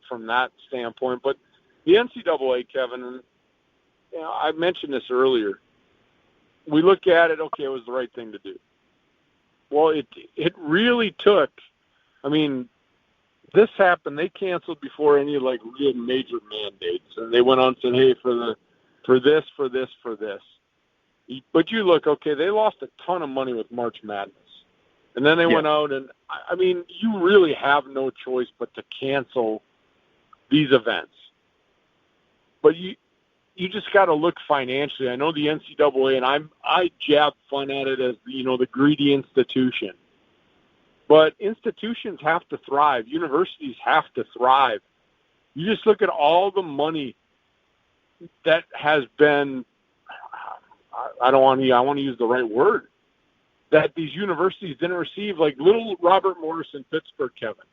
from that standpoint. But the NCAA, Kevin, and I mentioned this earlier, we look at it, okay, it was the right thing to do. Well, it really took, I mean, this happened, they canceled before any, like, real major mandates. And they went on and said, hey, for this. But you look, okay, they lost a ton of money with March Madness. And then they went out and, I mean, you really have no choice but to cancel these events. But you just got to look financially. I know the NCAA, and I jab fun at it as, the greedy institution. But institutions have to thrive. Universities have to thrive. You just look at all the money that has been I want to use the right word, that these universities didn't receive, like little Robert Morris in Pittsburgh, Kevin.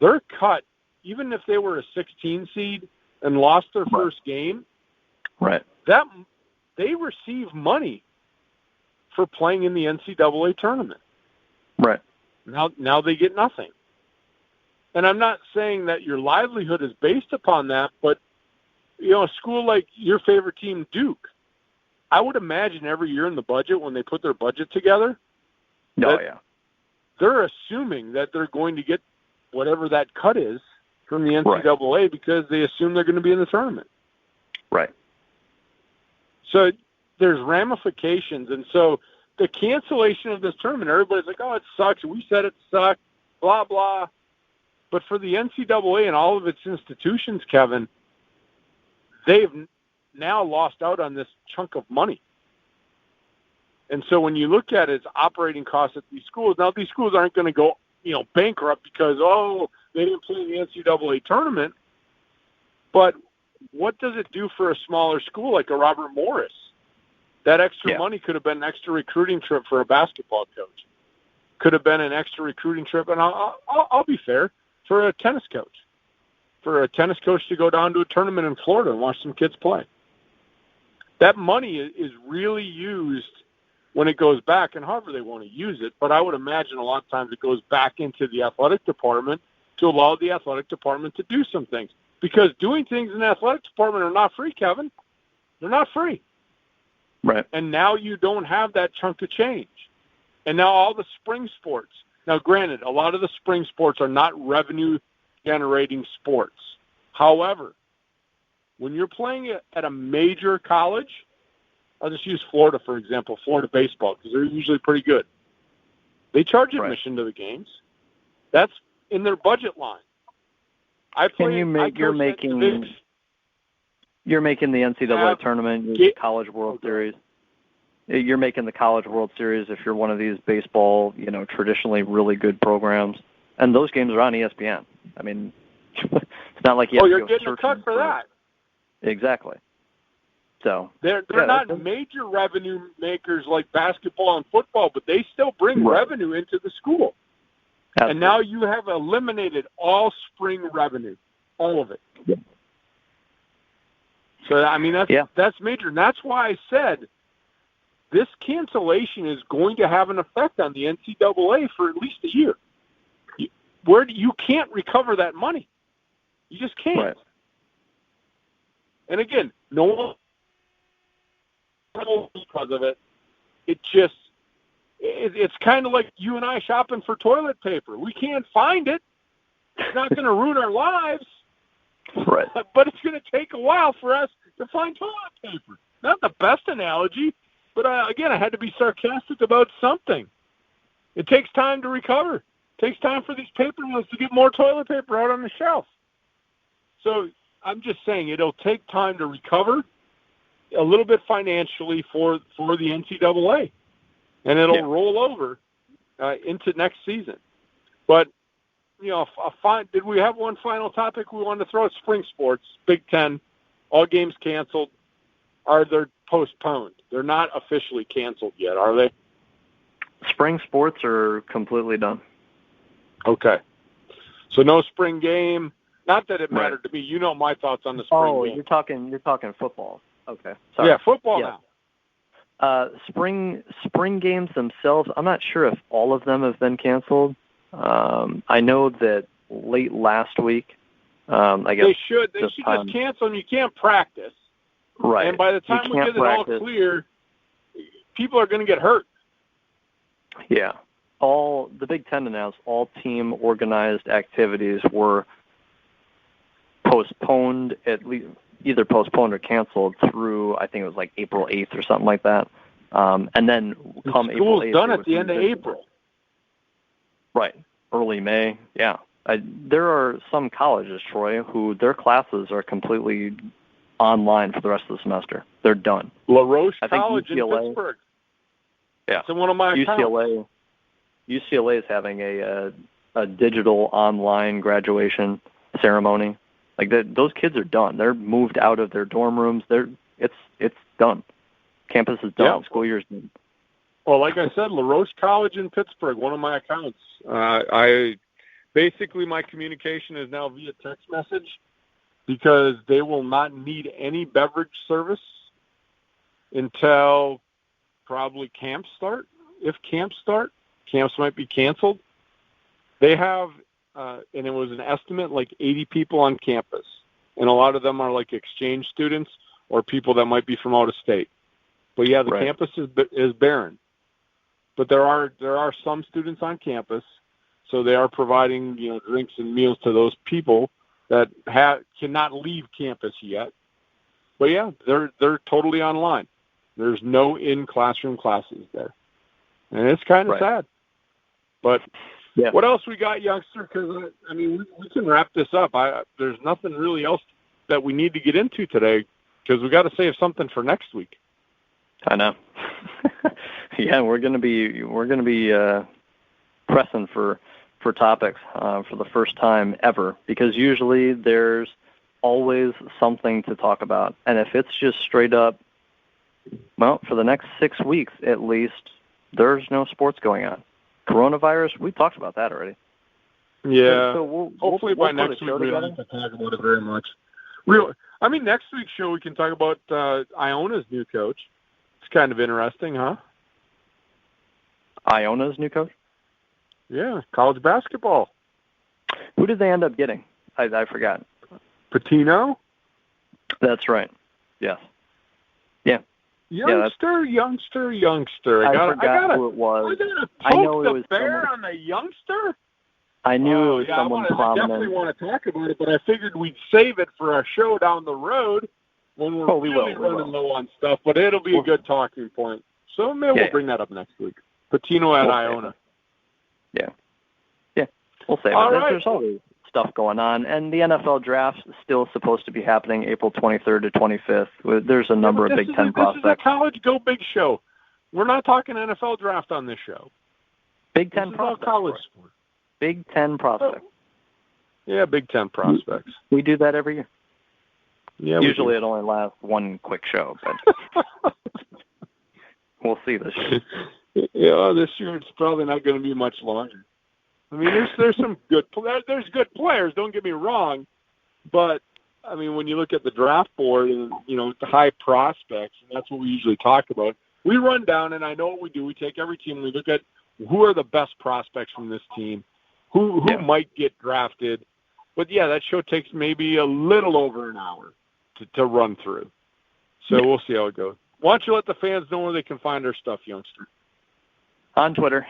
They're cut, even if they were a 16 seed and lost their first game. Right. That they receive money for playing in the NCAA tournament. Right. Now they get nothing. And I'm not saying that your livelihood is based upon that, but a school like your favorite team, Duke, I would imagine every year in the budget when they put their budget together, they're assuming that they're going to get whatever that cut is from the NCAA because they assume they're going to be in the tournament. Right. So there's ramifications. And so the cancellation of this tournament, everybody's like, oh, it sucks. We said it sucked, blah, blah. But for the NCAA and all of its institutions, Kevin, they've now lost out on this chunk of money. And so when you look at its operating costs at these schools, now these schools aren't going to go, bankrupt because, they didn't play in the NCAA tournament. But what does it do for a smaller school like a Robert Morris? That extra money could have been an extra recruiting trip for a basketball coach. Could have been an extra recruiting trip, and I'll be fair, for a tennis coach. For a tennis coach to go down to a tournament in Florida and watch some kids play. That money is really used when it goes back, and however they want to use it, but I would imagine a lot of times it goes back into the athletic department to allow the athletic department to do some things. Because doing things in the athletic department are not free, Kevin. They're not free. Right. And now you don't have that chunk of change. And now all the spring sports. Now, granted, a lot of the spring sports are not revenue-generating sports. However, when you're playing at a major college, I'll just use Florida, for example, Florida baseball, because they're usually pretty good. They charge admission to the games. That's in their budget line. You're making the NCAA tournament, the College World Series. You're making the College World Series if you're one of these baseball, traditionally really good programs. And those games are on ESPN. I mean, it's not like you're getting a cut for that. Exactly. So they're not major revenue makers like basketball and football, but they still bring revenue into the school. Absolutely. And now you have eliminated all spring revenue, all of it. Yeah. So, I mean, that's major. And that's why I said this cancellation is going to have an effect on the NCAA for at least a year. You can't recover that money. You just can't. Right. And again, no one because of it. It's kind of like you and I shopping for toilet paper. We can't find it. It's not going to ruin our lives. Right. But it's going to take a while for us to find toilet paper. Not the best analogy, but again, I had to be sarcastic about something. It takes time to recover. It takes time for these paper mills to get more toilet paper out on the shelf. So I'm just saying it'll take time to recover a little bit financially for the NCAA, and it'll roll over into next season. But, did we have one final topic we wanted to throw? Spring sports, Big Ten, all games canceled. Are they postponed? They're not officially canceled yet, are they? Spring sports are completely done. Okay. So no spring game. Not that it mattered to me. You know my thoughts on the spring game. You're talking football. Okay. Sorry. Yeah, football now. Spring games themselves, I'm not sure if all of them have been canceled. I know that late last week, I guess they should just cancel them. You can't practice. Right. And by the time we get it all clear, people are going to get hurt. Yeah. The Big Ten announced all team organized activities were postponed, at least either postponed or canceled through, I think it was like April 8th or something like that. And then come April 8th. School's done at the end of April. Right. Early May. Yeah. There are some colleges, Troy, who their classes are completely online for the rest of the semester. They're done. La Roche College in Pittsburgh. Yeah. So one of my UCLA is having a digital online graduation ceremony. Like those kids are done. They're moved out of their dorm rooms. It's done. Campus is done. School year's done. Well, like I said, LaRoche College in Pittsburgh, one of my accounts. Basically, my communication is now via text message because they will not need any beverage service until probably camps start. If camps start, camps might be canceled. They have, and it was an estimate, like 80 people on campus. And a lot of them are like exchange students or people that might be from out of state. But yeah, the campus is barren. But there are some students on campus, so they are providing drinks and meals to those people that cannot leave campus yet. But yeah, they're totally online. There's no in-classroom classes there, and it's kind of sad. But what else we got, youngster? Because we can wrap this up. There's nothing really else that we need to get into today because we got to save something for next week. I know. Yeah, we're gonna be pressing for topics for the first time ever, because usually there's always something to talk about, and if it's just straight up, well, for the next 6 weeks at least, there's no sports going on. Coronavirus, we talked about that already. Yeah. So hopefully by next week we don't have to talk about it very much. Next week's show we can talk about Iona's new coach. It's kind of interesting, huh? Iona's new coach? Yeah, college basketball. Who did they end up getting? I forgot. Patino? That's right. Yes. Yeah. Youngster. I forgot who it was. I know it was bear on the youngster? I knew it was someone prominent. I definitely want to talk about it, but I figured we'd save it for our show down the road when we're really running low on stuff, but it'll be a good talking point. So maybe we'll bring that up next week. Patino at Iona. Yeah. We'll save it. Right. There's always stuff going on, and the NFL draft is still supposed to be happening April 23rd to 25th. There's a number of Big Ten prospects. This is a college go big show. We're not talking NFL draft on this show. Big Ten prospects. College sport. Big Ten prospects. Yeah, Big Ten prospects. We do that every year. Yeah. Usually it only lasts one quick show, but we'll see this year. Yeah, this year it's probably not going to be much longer. I mean, there's some good players. Don't get me wrong, but I mean, when you look at the draft board and the high prospects, and that's what we usually talk about. We run down, and I know what we do. We take every team and we look at who are the best prospects from this team, who might get drafted. But yeah, that show takes maybe a little over an hour to run through. So we'll see how it goes. Why don't you let the fans know where they can find our stuff, youngster? On Twitter,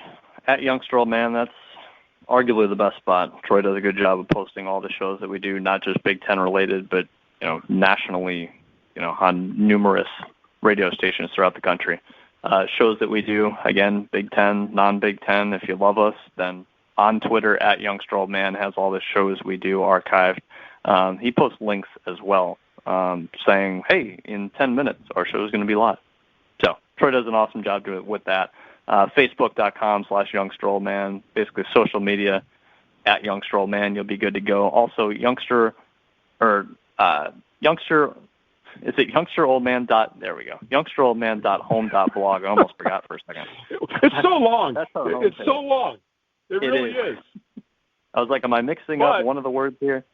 at youngsteroldman. That's arguably the best spot. Troy does a good job of posting all the shows that we do, not just Big Ten related, but nationally, on numerous radio stations throughout the country. Shows that we do, again, Big Ten, non-Big Ten. If you love us, then on Twitter, at youngsteroldman, has all the shows we do archived. He posts links as well, saying, hey, in 10 minutes, our show is going to be live. So Troy does an awesome job with that. Facebook.com/youngsteroldman, basically social media at youngsteroldman. You'll be good to go. Also, youngsteroldman. Is it youngsteroldman? There we go. youngsteroldman.home.blog. I almost forgot for a second. It's so long. It's so long. It really is. I was like, am I mixing up one of the words here?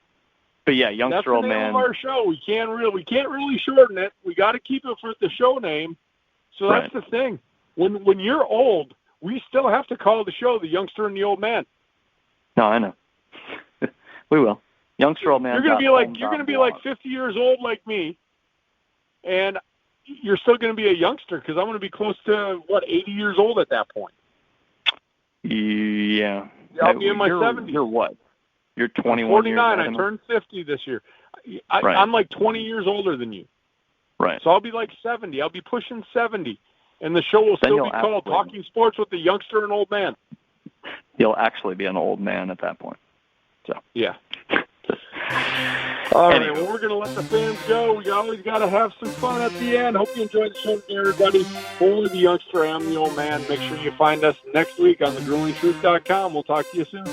But yeah, youngsteroldman. That's the name of our show. We can't really shorten it. We got to keep it for the show name. So that's the thing. When you're old, we still have to call the show the Youngster and the Old Man. No, I know. We will. Youngster Old Man. You're gonna be like 50 years old like me, and you're still gonna be a youngster because I'm gonna be close to 80 years old at that point. Yeah. I'll be in my 70s. You're what? You're 21. I'm 49. I turned 50 this year. I'm like 20 years older than you. Right. So I'll be like 70. I'll be pushing 70. And the show will still be called Talking Sports with the Youngster and Old Man. You'll actually be an old man at that point. So yeah. All right, well, we're going to let the fans go. We always got to have some fun at the end. Hope you enjoyed the show, everybody. Only the Youngster, I'm the Old Man. Make sure you find us next week on thegruelingtruth.com. We'll talk to you soon.